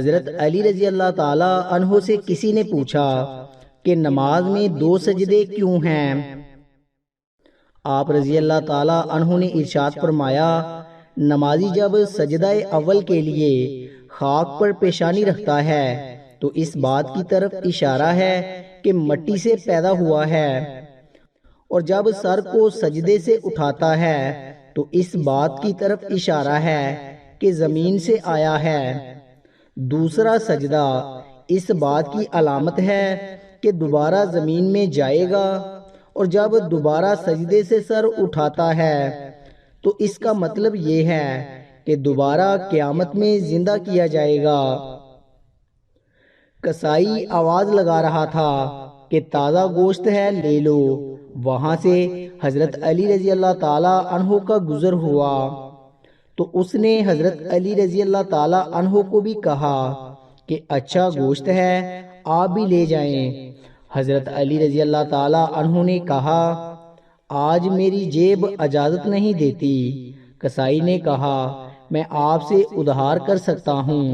حضرت علی رضی اللہ تعالی عنہ سے کسی نے پوچھا کہ نماز میں 2 سجدے کیوں ہیں؟ آپ رضی اللہ تعالی عنہ نے ارشاد فرمایا، نمازی جب سجدہ اول کے لیے خاک پر پیشانی رکھتا ہے تو اس بات کی طرف اشارہ ہے کہ مٹی سے پیدا ہوا ہے، اور جب سر کو سجدے سے اٹھاتا ہے تو اس بات کی طرف اشارہ ہے کہ زمین سے آیا ہے۔ دوسرا سجدہ اس بات کی علامت ہے کہ دوبارہ زمین میں جائے گا، اور جب دوبارہ سجدے سے سر اٹھاتا ہے تو اس کا مطلب یہ ہے کہ دوبارہ قیامت میں زندہ کیا جائے گا۔ کسائی آواز لگا رہا تھا کہ تازہ گوشت ہے لے لو۔ وہاں سے حضرت علی رضی اللہ تعالی عنہ کا گزر ہوا تو اس نے حضرت علی رضی اللہ تعالی عنہ کو بھی کہا کہ اچھا گوشت ہے، آپ بھی لے جائیں۔ حضرت علی رضی اللہ تعالی عنہ نے کہا، آج میری جیب اجازت نہیں دیتی۔ کسائی نے کہا، میں آپ سے ادھار کر سکتا ہوں۔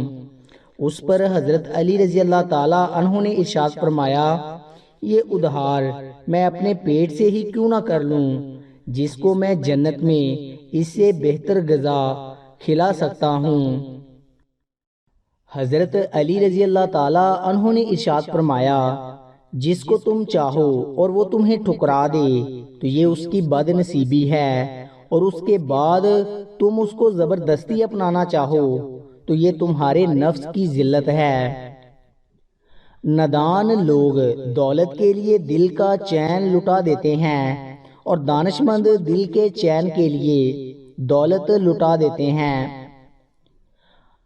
اس پر حضرت علی رضی اللہ تعالی عنہ نے ارشاد فرمایا، یہ ادھار میں اپنے پیٹ سے ہی کیوں نہ کر لوں، جس کو میں جنت میں اس سے بہتر غذا کھلا سکتا ہوں۔ حضرت علی رضی اللہ تعالی عنہ نے ارشاد فرمایا، جس کو تم چاہو اور وہ تمہیں ٹھکرا دے تو یہ اس کی بد نصیبی ہے، اور اس کے بعد تم اس کو زبردستی اپنانا چاہو تو یہ تمہارے نفس کی ذلت ہے۔ نادان لوگ دولت کے لیے دل کا چین لٹا دیتے ہیں، اور دانش مند دل کے چین کے لیے دولت لٹا دیتے ہیں۔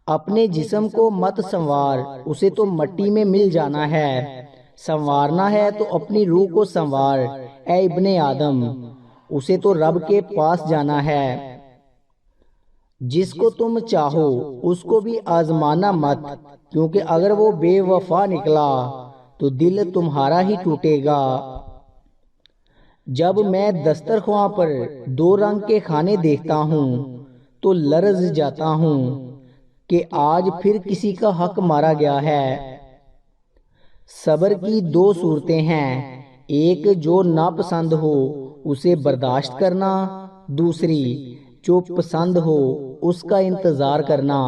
اپنے جسم کو مت سنوار، اسے تو مٹی میں مل جانا ہے۔ سنوارنا ہے تو اپنی روح کو سنوار اے ابن آدم، اسے تو رب کے پاس جانا ہے۔ جس کو تم چاہو اس کو بھی آزمانا مت، کیونکہ اگر وہ بے وفا نکلا تو دل تمہارا ہی ٹوٹے گا۔ جب میں دسترخواں پر 2 رنگ کے کھانے دیکھتا ہوں تو لرز جاتا ہوں کہ آج پھر کسی کا حق مارا گیا ہے۔ صبر کی 2 صورتیں ہیں، ایک جو ناپسند ہو اسے برداشت کرنا، دوسری جو پسند ہو اس کا انتظار کرنا۔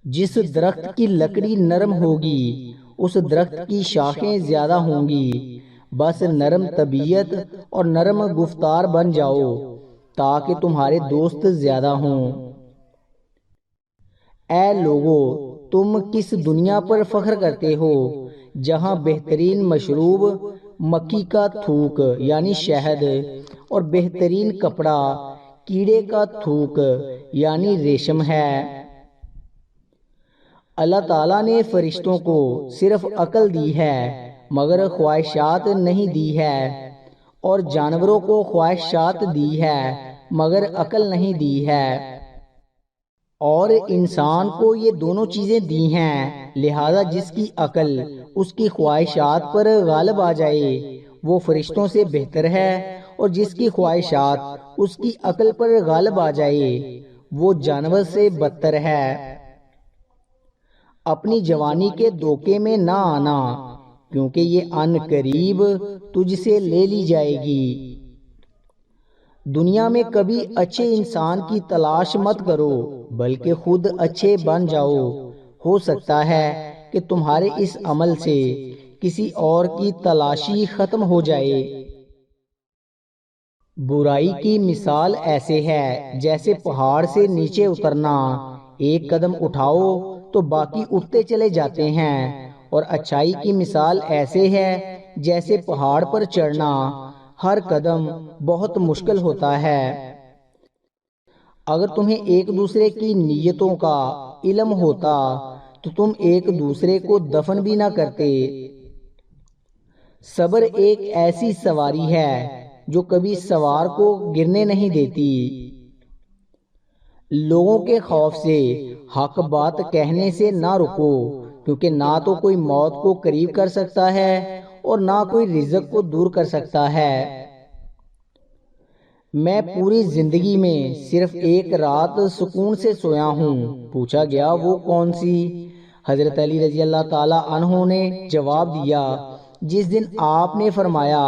جس درخت کی لکڑی نرم ہوگی اس درخت کی شاخیں زیادہ ہوں گی۔ بس نرم طبیعت اور نرم گفتار بن جاؤ تاکہ تمہارے دوست زیادہ ہوں۔ اے لوگو، تم کس دنیا پر فخر کرتے ہو جہاں بہترین مشروب مکھی کا تھوک یعنی شہد، اور بہترین کپڑا کیڑے کا تھوک یعنی ریشم ہے۔ اللہ تعالیٰ نے فرشتوں کو صرف عقل دی ہے مگر خواہشات نہیں دی ہے، اور جانوروں کو خواہشات دی ہے مگر عقل نہیں دی ہے، اور انسان کو یہ دونوں چیزیں دی ہیں، لہذا جس کی عقل اس کی خواہشات پر غالب آ جائے وہ فرشتوں سے بہتر ہے، اور جس کی خواہشات اس کی عقل پر غالب آ جائے وہ جانور سے بدتر ہے۔ اپنی جوانی کے دھوکے میں نہ آنا، کیونکہ یہ ان قریب تجھ سے لے لی جائے گی۔ دنیا میں کبھی اچھے انسان کی تلاش مت کرو بلکہ خود اچھے بن جاؤ، ہو سکتا ہے کہ تمہارے اس عمل سے کسی اور کی تلاشی ختم ہو جائے۔ برائی کی مثال ایسے ہے جیسے پہاڑ سے نیچے اترنا، ایک قدم اٹھاؤ تو باقی اٹھتے چلے جاتے ہیں، اور اچھائی کی مثال ایسے ہے جیسے پہاڑ پر چڑھنا، ہر قدم بہت مشکل ہوتا ہے۔ اگر تمہیں ایک دوسرے کی نیتوں کا علم ہوتا تو تم ایک دوسرے کو دفن بھی نہ کرتے۔ صبر ایک ایسی سواری ہے جو کبھی سوار کو گرنے نہیں دیتی۔ لوگوں کے خوف سے حق بات کہنے سے نہ رکو، کیونکہ نہ تو کوئی موت کو قریب کر سکتا ہے اور نہ کوئی رزق کو دور کر سکتا ہے۔ میں پوری زندگی میں صرف ایک رات سکون سے سویا ہوں۔ پوچھا گیا وہ کون سی؟ حضرت علی رضی اللہ تعالی عنہ نے جواب دیا، جس دن آپ نے فرمایا،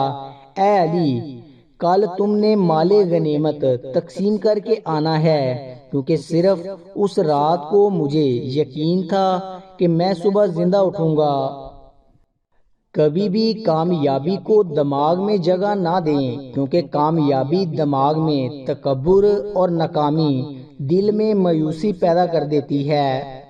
اے علی، کل تم نے مال غنیمت تقسیم کر کے آنا ہے، کیونکہ صرف اس رات کو مجھے یقین تھا کہ میں صبح زندہ اٹھوں گا۔ کبھی بھی کامیابی کو دماغ میں جگہ نہ دیں، کیونکہ کامیابی دماغ میں تکبر اور ناکامی دل میں مایوسی پیدا کر دیتی ہے۔